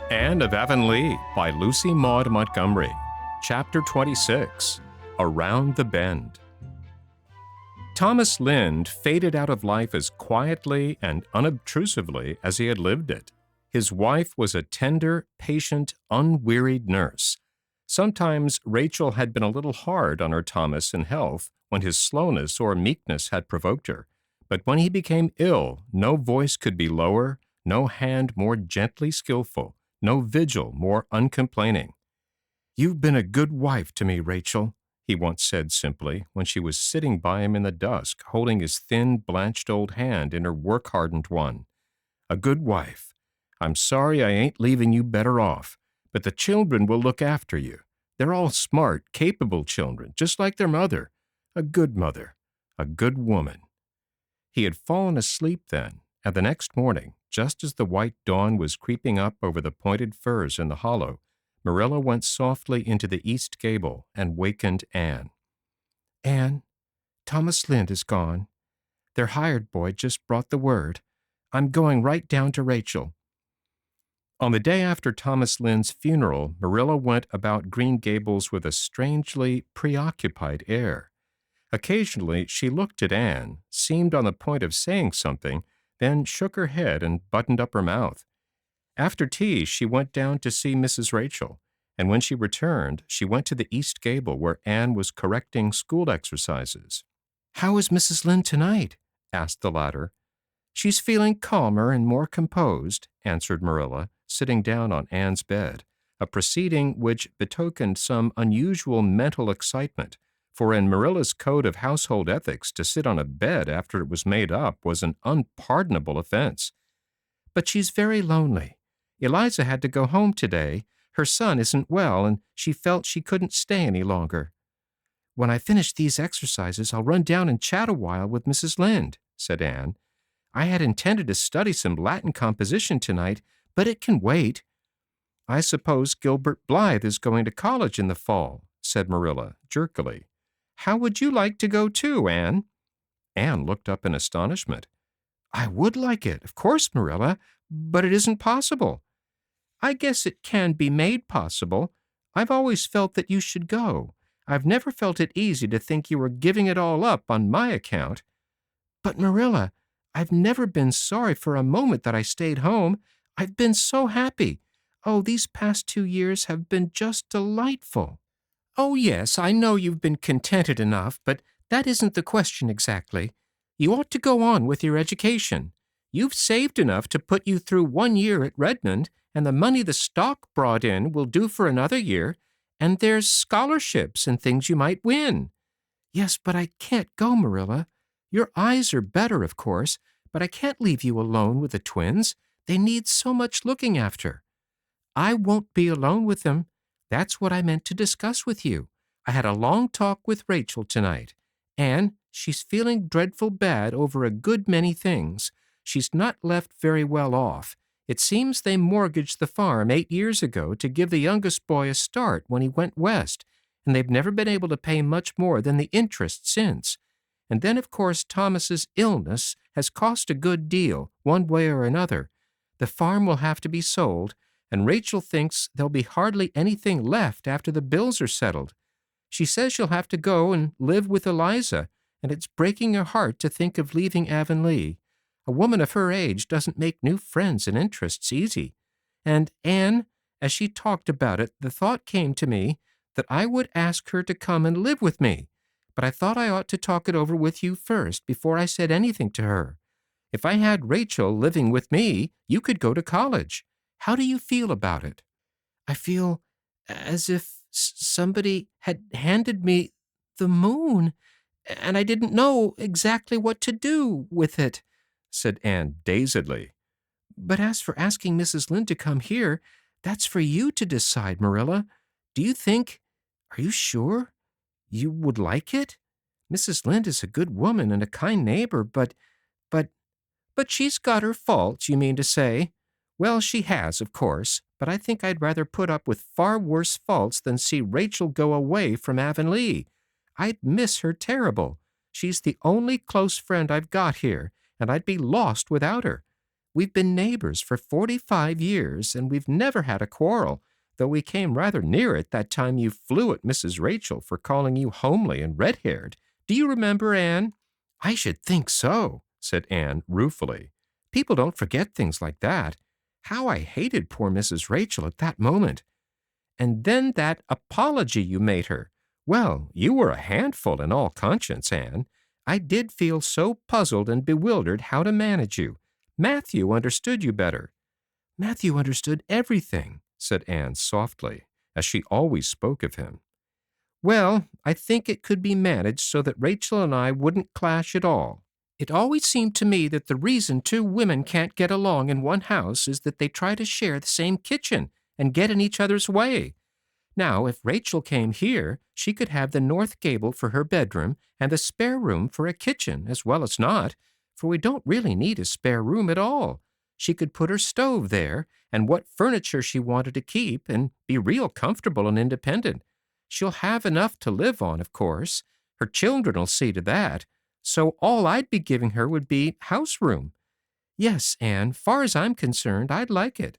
Anne of Avonlea by Lucy Maude Montgomery. Chapter 26. Around the Bend. Thomas Lynde faded out of life as quietly and unobtrusively as he had lived it. His wife was a tender, patient, unwearied nurse. Sometimes Rachel had been a little hard on her Thomas in health when his slowness or meekness had provoked her. But when he became ill, no voice could be lower, no hand more gently skillful, no vigil more uncomplaining. "You've been a good wife to me, Rachel," he once said simply when she was sitting by him in the dusk, holding his thin, blanched old hand in her work-hardened one. "A good wife. I'm sorry I ain't leaving you better off, but the children will look after you. They're all smart, capable children, just like their mother. A good mother. A good woman." He had fallen asleep then, and the next morning, just as the white dawn was creeping up over the pointed firs in the hollow, Marilla went softly into the east gable and wakened Anne. "Anne, Thomas Lynde is gone. Their hired boy just brought the word. I'm going right down to Rachel." On the day after Thomas Lynde's funeral, Marilla went about Green Gables with a strangely preoccupied air. Occasionally she looked at Anne, seemed on the point of saying something, then shook her head and buttoned up her mouth. After tea, she went down to see Mrs. Rachel, and when she returned, she went to the east gable where Anne was correcting school exercises. "How is Mrs. Lynde tonight?" asked the latter. "She's feeling calmer and more composed," answered Marilla, sitting down on Anne's bed, a proceeding which betokened some unusual mental excitement, for in Marilla's code of household ethics to sit on a bed after it was made up was an unpardonable offense. "But she's very lonely. Eliza had to go home today. Her son isn't well, and she felt she couldn't stay any longer." "When I finish these exercises, I'll run down and chat a while with Mrs. Lynde," said Anne. "I had intended to study some Latin composition tonight, but it can wait." "I suppose Gilbert Blythe is going to college in the fall," said Marilla jerkily. "How would you like to go too, Anne?" Anne looked up in astonishment. "I would like it, of course, Marilla, but it isn't possible." "I guess it can be made possible. I've always felt that you should go. I've never felt it easy to think you were giving it all up on my account." "But, Marilla, I've never been sorry for a moment that I stayed home. I've been so happy. Oh, these past 2 years have been just delightful." "Oh, yes, I know you've been contented enough, but that isn't the question exactly. You ought to go on with your education. You've saved enough to put you through 1 year at Redmond, and the money the stock brought in will do for another year, and there's scholarships and things you might win." "Yes, but I can't go, Marilla. Your eyes are better, of course, but I can't leave you alone with the twins. They need so much looking after." "I won't be alone with them. That's what I meant to discuss with you. I had a long talk with Rachel tonight. Anne, she's feeling dreadful bad over a good many things. She's not left very well off. It seems they mortgaged the farm 8 years ago to give the youngest boy a start when he went west, and they've never been able to pay much more than the interest since. And then, of course, Thomas's illness has cost a good deal, one way or another. The farm will have to be sold, and Rachel thinks there'll be hardly anything left after the bills are settled. She says she'll have to go and live with Eliza, and it's breaking her heart to think of leaving Avonlea. A woman of her age doesn't make new friends and interests easy. And Anne, as she talked about it, the thought came to me that I would ask her to come and live with me, but I thought I ought to talk it over with you first before I said anything to her. If I had Rachel living with me, you could go to college. How do you feel about it?" "I feel as if somebody had handed me the moon, and I didn't know exactly what to do with it," said Anne dazedly. "But as for asking Mrs. Lynde to come here, that's for you to decide, Marilla. Do you think, are you sure, you would like it? Mrs. Lynde is a good woman and a kind neighbor, but she's got her faults, you mean to say? Well, she has, of course, but I think I'd rather put up with far worse faults than see Rachel go away from Avonlea. I'd miss her terrible. She's the only close friend I've got here, and I'd be lost without her. We've been neighbors for 45 years, and we've never had a quarrel, though we came rather near it that time you flew at Mrs. Rachel for calling you homely and red-haired. Do you remember, Anne?" "I should think so," said Anne ruefully. "People don't forget things like that. How I hated poor Mrs. Rachel at that moment. And then that apology you made her. Well, you were a handful in all conscience, Anne. I did feel so puzzled and bewildered how to manage you. Matthew understood you better." "Matthew understood everything," said Anne softly, as she always spoke of him. "Well, I think it could be managed so that Rachel and I wouldn't clash at all. It always seemed to me that the reason two women can't get along in one house is that they try to share the same kitchen and get in each other's way. Now, if Rachel came here, she could have the north gable for her bedroom and the spare room for a kitchen as well as not, for we don't really need a spare room at all. She could put her stove there and what furniture she wanted to keep and be real comfortable and independent. She'll have enough to live on, of course. Her children'll see to that. So all I'd be giving her would be house room. Yes, Anne, far as I'm concerned, I'd like it."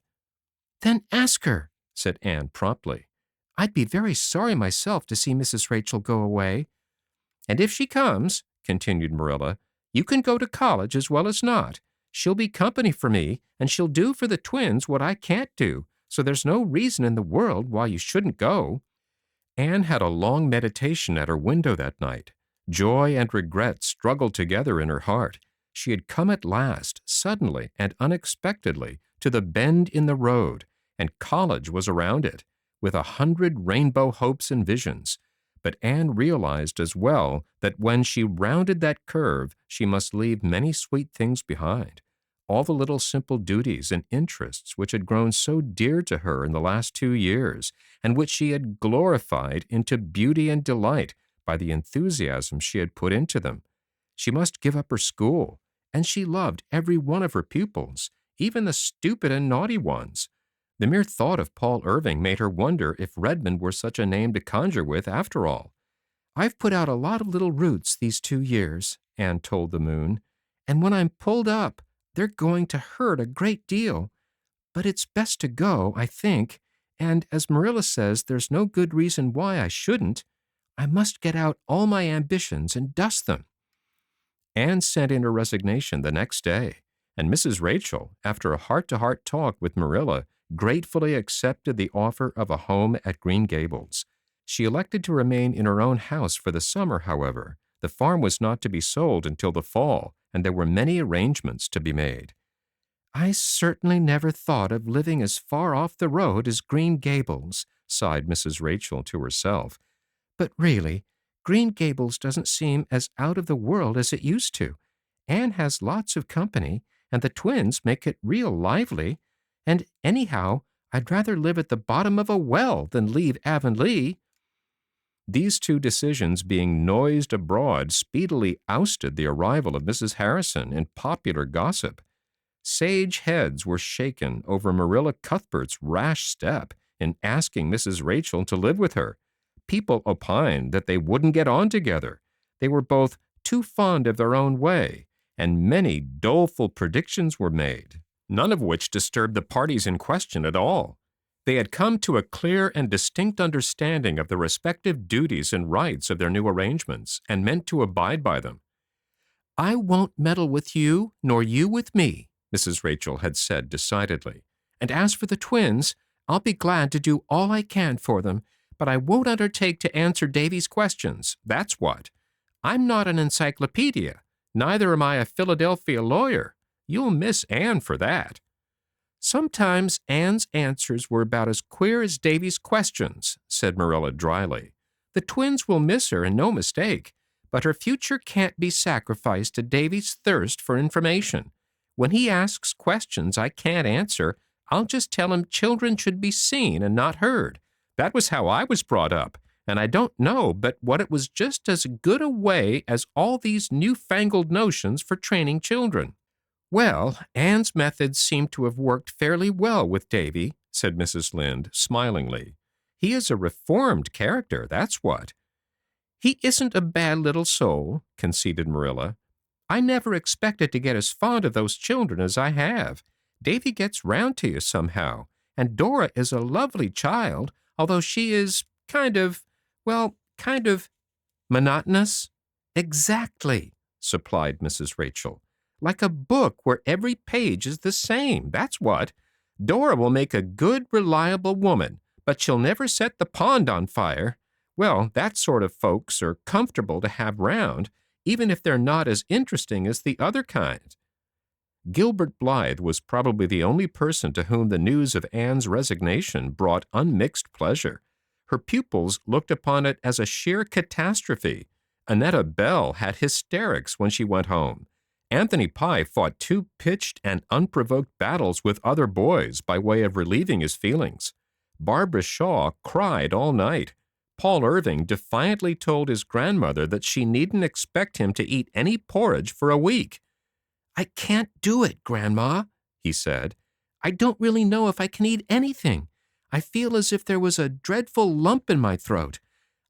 "Then ask her," said Anne promptly. "I'd be very sorry myself to see Mrs. Rachel go away." "And if she comes," continued Marilla, "you can go to college as well as not. She'll be company for me, and she'll do for the twins what I can't do, so there's no reason in the world why you shouldn't go." Anne had a long meditation at her window that night. Joy and regret struggled together in her heart. She had come at last, suddenly and unexpectedly, to the bend in the road, and college was around it, with 100 rainbow hopes and visions. But Anne realized as well that when she rounded that curve, she must leave many sweet things behind. All the little simple duties and interests which had grown so dear to her in the last 2 years, and which she had glorified into beauty and delight by the enthusiasm she had put into them. She must give up her school, and she loved every one of her pupils, even the stupid and naughty ones. The mere thought of Paul Irving made her wonder if Redmond were such a name to conjure with after all. "I've put out a lot of little roots these 2 years," Anne told the moon, "and when I'm pulled up, they're going to hurt a great deal. But it's best to go, I think, and as Marilla says, there's no good reason why I shouldn't. I must get out all my ambitions and dust them." Anne sent in her resignation the next day, and Mrs. Rachel, after a heart-to-heart talk with Marilla, gratefully accepted the offer of a home at Green Gables. She elected to remain in her own house for the summer, however. The farm was not to be sold until the fall, and there were many arrangements to be made. "I certainly never thought of living as far off the road as Green Gables," sighed Mrs. Rachel to herself. "But really, Green Gables doesn't seem as out of the world as it used to. Anne has lots of company, and the twins make it real lively. And anyhow, I'd rather live at the bottom of a well than leave Avonlea." These two decisions being noised abroad speedily ousted the arrival of Mrs. Harrison in popular gossip. Sage heads were shaken over Marilla Cuthbert's rash step in asking Mrs. Rachel to live with her. People opined that they wouldn't get on together. They were both too fond of their own way, and many doleful predictions were made, none of which disturbed the parties in question at all. They had come to a clear and distinct understanding of the respective duties and rights of their new arrangements, and meant to abide by them. "I won't meddle with you, nor you with me," Mrs. Rachel had said decidedly. "And as for the twins, I'll be glad to do all I can for them, but I won't undertake to answer Davy's questions, that's what. I'm not an encyclopedia, neither am I a Philadelphia lawyer. You'll miss Anne for that." "Sometimes Anne's answers were about as queer as Davy's questions," said Marilla dryly. "The twins will miss her, and no mistake, but her future can't be sacrificed to Davy's thirst for information. When he asks questions I can't answer, I'll just tell him children should be seen and not heard. That was how I was brought up, and I don't know but what it was just as good a way as all these newfangled notions for training children." "Well, Anne's methods seem to have worked fairly well with Davy," said Mrs. Lynde smilingly. "He is a reformed character, that's what." "He isn't a bad little soul," conceded Marilla. "I never expected to get as fond of those children as I have. Davy gets round to you somehow, and Dora is a lovely child, although she is kind of monotonous. Exactly, supplied Mrs. Rachel. Like a book where every page is the same, that's what. Dora will make a good, reliable woman, but she'll never set the pond on fire. Well, that sort of folks are comfortable to have round, even if they're not as interesting as the other kind. Gilbert Blythe was probably the only person to whom the news of Anne's resignation brought unmixed pleasure. Her pupils looked upon it as a sheer catastrophe. Annetta Bell had hysterics when she went home. Anthony Pye fought two pitched and unprovoked battles with other boys by way of relieving his feelings. Barbara Shaw cried all night. Paul Irving defiantly told his grandmother that she needn't expect him to eat any porridge for a week. "I can't do it, Grandma," he said. "I don't really know if I can eat anything. I feel as if there was a dreadful lump in my throat.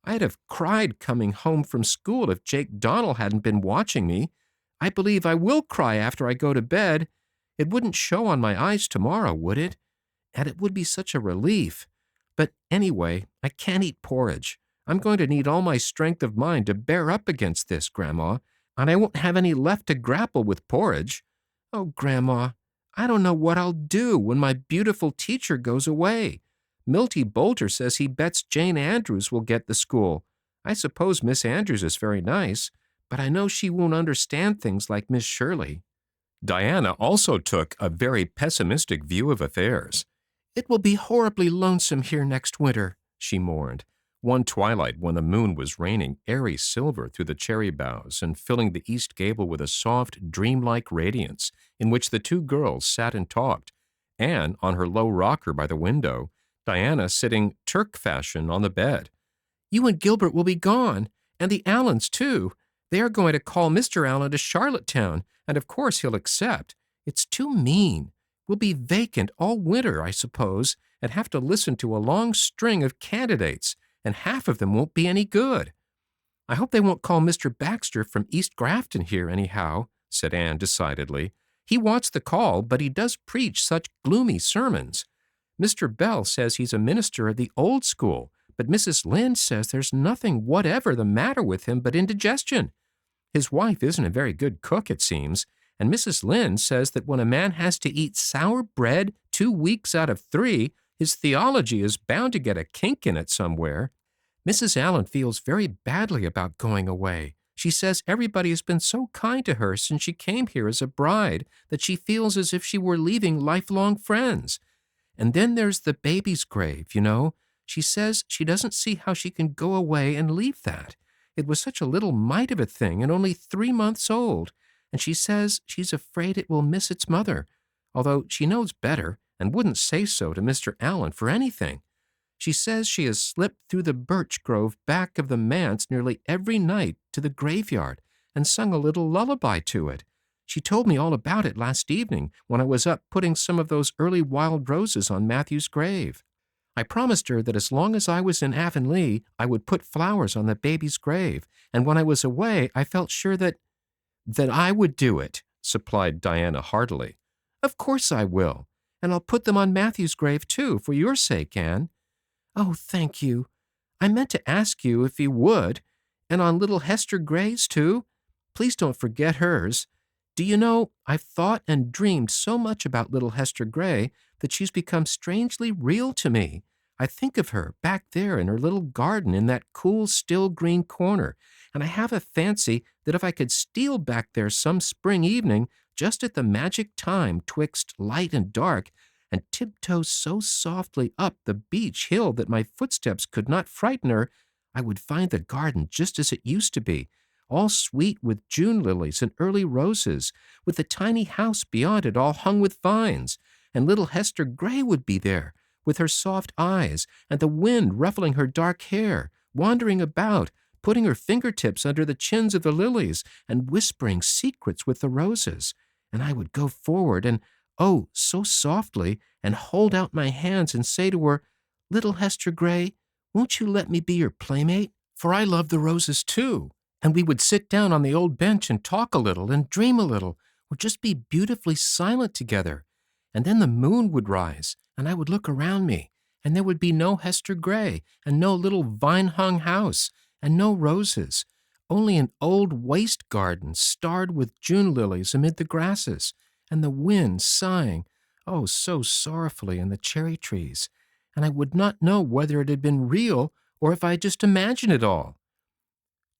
I'd have cried coming home from school if Jake Donnell hadn't been watching me. I believe I will cry after I go to bed. It wouldn't show on my eyes tomorrow, would it? And it would be such a relief. But anyway, I can't eat porridge. I'm going to need all my strength of mind to bear up against this, Grandma, and I won't have any left to grapple with porridge. Oh, Grandma, I don't know what I'll do when my beautiful teacher goes away. Milty Boulter says he bets Jane Andrews will get the school. I suppose Miss Andrews is very nice, but I know she won't understand things like Miss Shirley." Diana also took a very pessimistic view of affairs. "It will be horribly lonesome here next winter," she mourned. One twilight, when the moon was raining airy silver through the cherry boughs and filling the east gable with a soft, dreamlike radiance, in which the two girls sat and talked, Anne on her low rocker by the window, Diana sitting Turk fashion on the bed. "You and Gilbert will be gone, and the Allens, too. They are going to call Mr. Allen to Charlottetown, and of course he'll accept. It's too mean. We'll be vacant all winter, I suppose, and have to listen to a long string of candidates, and half of them won't be any good." "I hope they won't call Mr. Baxter from East Grafton here, anyhow," said Anne decidedly. "He wants the call, but he does preach such gloomy sermons. Mr. Bell says he's a minister of the old school, but Mrs. Lynde says there's nothing whatever the matter with him but indigestion. His wife isn't a very good cook, it seems, and Mrs. Lynde says that when a man has to eat sour bread 2 weeks out of 3, his theology is bound to get a kink in it somewhere. Mrs. Allen feels very badly about going away. She says everybody has been so kind to her since she came here as a bride that she feels as if she were leaving lifelong friends. And then there's the baby's grave, you know. She says she doesn't see how she can go away and leave that. It was such a little mite of a thing and only 3 months old, and she says she's afraid it will miss its mother, although she knows better and wouldn't say so to Mr. Allen for anything. She says she has slipped through the birch grove back of the manse nearly every night to the graveyard and sung a little lullaby to it. She told me all about it last evening when I was up putting some of those early wild roses on Matthew's grave. I promised her that as long as I was in Avonlea, I would put flowers on the baby's grave, and when I was away, I felt sure that I would do it," supplied Diana heartily. "Of course I will, and I'll put them on Matthew's grave, too, for your sake, Anne." "Oh, thank you. I meant to ask you if you would, and on little Hester Gray's, too. Please don't forget hers. Do you know, I've thought and dreamed so much about little Hester Gray that she's become strangely real to me. I think of her back there in her little garden in that cool, still green corner, and I have a fancy that if I could steal back there some spring evening, just at the magic time twixt light and dark, and tiptoe so softly up the beech hill that my footsteps could not frighten her, I would find the garden just as it used to be, all sweet with June lilies and early roses, with the tiny house beyond it all hung with vines, and little Hester Gray would be there, with her soft eyes and the wind ruffling her dark hair, wandering about, putting her fingertips under the chins of the lilies and whispering secrets with the roses. And I would go forward and, oh, so softly, and hold out my hands and say to her, 'Little Hester Gray, won't you let me be your playmate? For I love the roses too.' And we would sit down on the old bench and talk a little and dream a little, or just be beautifully silent together. and then the moon would rise, and I would look around me, and there would be no Hester Gray, and no little vine-hung house, and no roses, only an old waste garden starred with June lilies amid the grasses, and the wind sighing, oh, so sorrowfully in the cherry trees, and I would not know whether it had been real or if I had just imagined it all.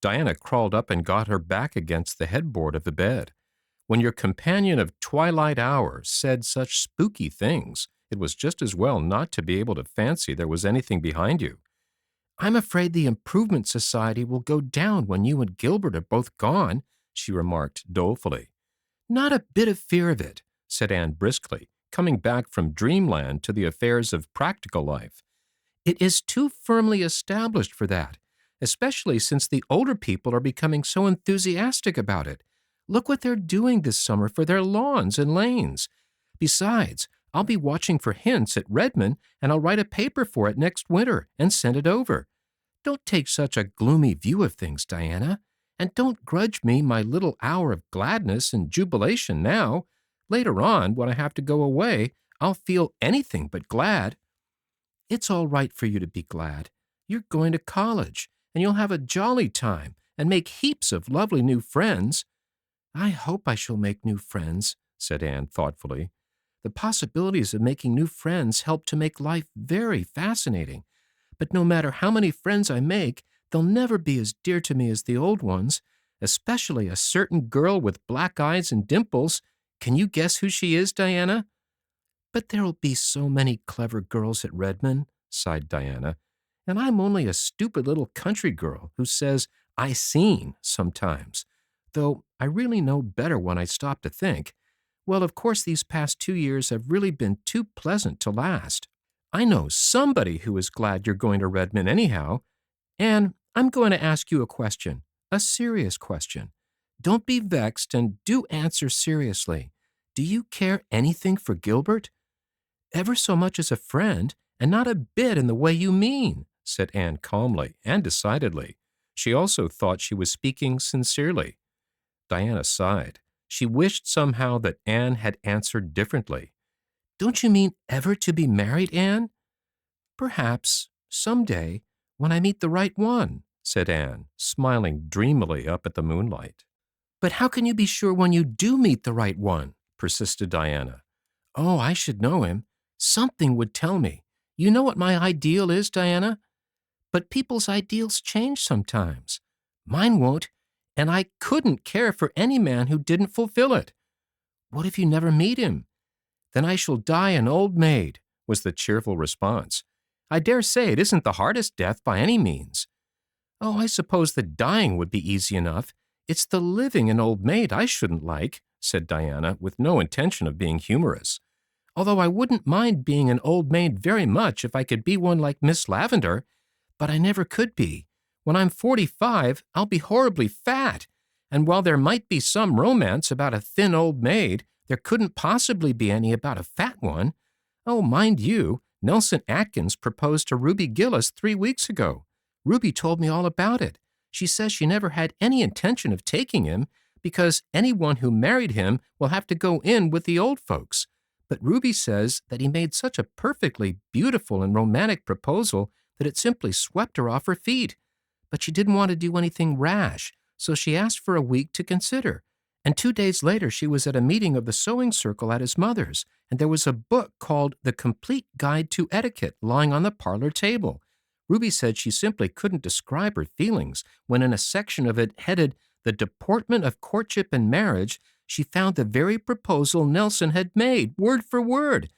Diana crawled up and got her back against the headboard of the bed. When your companion of twilight hour said such spooky things, it was just as well not to be able to fancy there was anything behind you. I'm afraid the Improvement Society will go down when you and Gilbert are both gone, she remarked dolefully. Not a bit of fear of it, said Anne briskly, coming back from dreamland to the affairs of practical life. It is too firmly established for that, especially since the older people are becoming so enthusiastic about it. Look what they're doing this summer for their lawns and lanes. Besides, I'll be watching for hints at Redmond, and I'll write a paper for it next winter and send it over. Don't take such a gloomy view of things, Diana, and don't grudge me my little hour of gladness and jubilation now. Later on, when I have to go away, I'll feel anything but glad. It's all right for you to be glad. You're going to college, and you'll have a jolly time and make heaps of lovely new friends. I hope I shall make new friends, said Anne thoughtfully. The possibilities of making new friends help to make life very fascinating. But no matter how many friends I make, they'll never be as dear to me as the old ones, especially a certain girl with black eyes and dimples. Can you guess who she is, Diana? But there'll be so many clever girls at Redmond, sighed Diana, and I'm only a stupid little country girl who says I seen sometimes, though I really know better when I stop to think. Well, of course, these past 2 years have really been too pleasant to last. I know somebody who is glad you're going to Redmond anyhow. And I'm going to ask you a question, a serious question. Don't be vexed and do answer seriously. Do you care anything for Gilbert? Ever so much as a friend, and not a bit in the way you mean, said Anne calmly and decidedly. She also thought she was speaking sincerely. Diana sighed. She wished somehow that Anne had answered differently. Don't you mean ever to be married, Anne? Perhaps, some day, when I meet the right one, said Anne, smiling dreamily up at the moonlight. But how can you be sure when you do meet the right one? Persisted Diana. Oh, I should know him. Something would tell me. You know what my ideal is, Diana? But people's ideals change sometimes. Mine won't, and I couldn't care for any man who didn't fulfill it. What if you never meet him? Then I shall die an old maid, was the cheerful response. I dare say it isn't the hardest death by any means. Oh, I suppose the dying would be easy enough. It's the living an old maid I shouldn't like, said Diana, with no intention of being humorous. Although I wouldn't mind being an old maid very much if I could be one like Miss Lavendar, but I never could be. When I'm 45, I'll be horribly fat, and while there might be some romance about a thin old maid, there couldn't possibly be any about a fat one. Oh, mind you, Nelson Atkins proposed to Ruby Gillis 3 weeks ago. Ruby told me all about it. She says she never had any intention of taking him, because anyone who married him will have to go in with the old folks. But Ruby says that he made such a perfectly beautiful and romantic proposal that it simply swept her off her feet. But she didn't want to do anything rash, so she asked for a week to consider. And 2 days later she was at a meeting of the sewing circle at his mother's, and there was a book called The Complete Guide to Etiquette lying on the parlor table. Ruby said she simply couldn't describe her feelings when in a section of it headed The Deportment of Courtship and Marriage, she found the very proposal Nelson had made, word for word.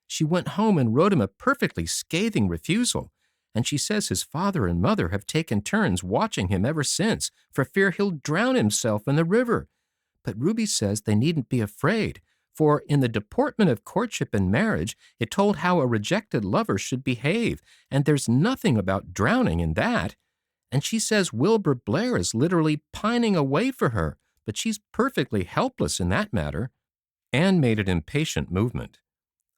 She went home and wrote him a perfectly scathing refusal, and she says his father and mother have taken turns watching him ever since for fear he'll drown himself in the river. But Ruby says they needn't be afraid, for in the Deportment of Courtship and Marriage, it told how a rejected lover should behave, and there's nothing about drowning in that. And she says Wilbur Blair is literally pining away for her, but she's perfectly helpless in that matter. Anne made an impatient movement.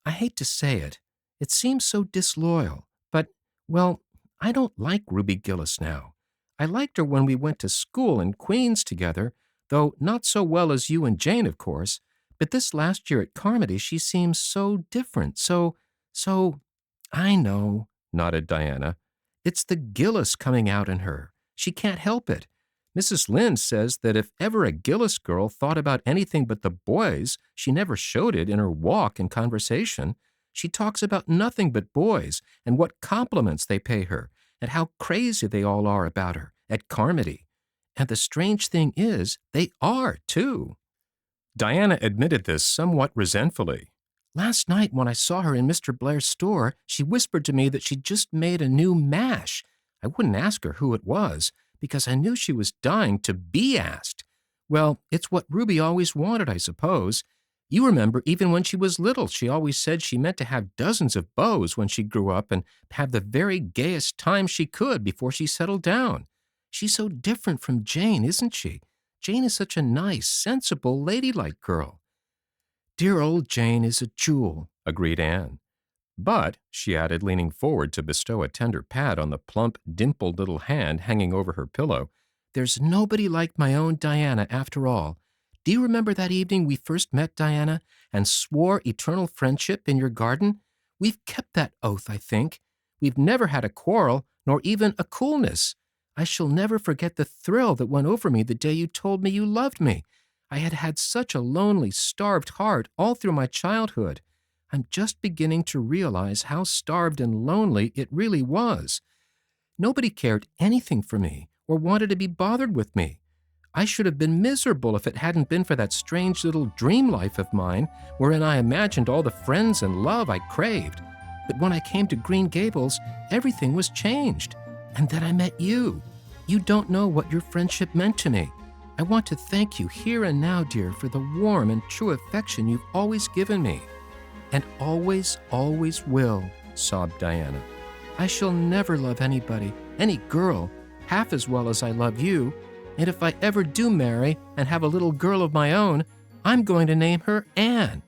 I hate to say it. It seems so disloyal, but, well, I don't like Ruby Gillis now. I liked her when we went to school in Queens together, though not so well as you and Jane, of course. But this last year at Carmody, she seems so different, so, I know, nodded Diana. It's the Gillis coming out in her. She can't help it. Mrs. Lynde says that if ever a Gillis girl thought about anything but the boys, she never showed it in her walk and conversation. She talks about nothing but boys and what compliments they pay her and how crazy they all are about her at Carmody. And the strange thing is, they are, too. Diana admitted this somewhat resentfully. Last night when I saw her in Mr. Blair's store, she whispered to me that she'd just made a new mash. I wouldn't ask her who it was, because I knew she was dying to be asked. Well, it's what Ruby always wanted, I suppose. You remember, even when she was little, she always said she meant to have dozens of beaux when she grew up and have the very gayest time she could before she settled down. She's so different from Jane, isn't she? Jane is such a nice, sensible, ladylike girl. Dear old Jane is a jewel, agreed Anne. But, she added, leaning forward to bestow a tender pat on the plump, dimpled little hand hanging over her pillow, there's nobody like my own Diana after all. Do you remember that evening we first met, Diana, and swore eternal friendship in your garden? We've kept that oath, I think. We've never had a quarrel, nor even a coolness. I shall never forget the thrill that went over me the day you told me you loved me. I had had such a lonely, starved heart all through my childhood. I'm just beginning to realize how starved and lonely it really was. Nobody cared anything for me or wanted to be bothered with me. I should have been miserable if it hadn't been for that strange little dream life of mine, wherein I imagined all the friends and love I craved. But when I came to Green Gables, everything was changed. And then I met you. You don't know what your friendship meant to me. I want to thank you here and now, dear, for the warm and true affection you've always given me. And always, always will, sobbed Diana. I shall never love anybody, any girl, half as well as I love you. And if I ever do marry and have a little girl of my own, I'm going to name her Anne.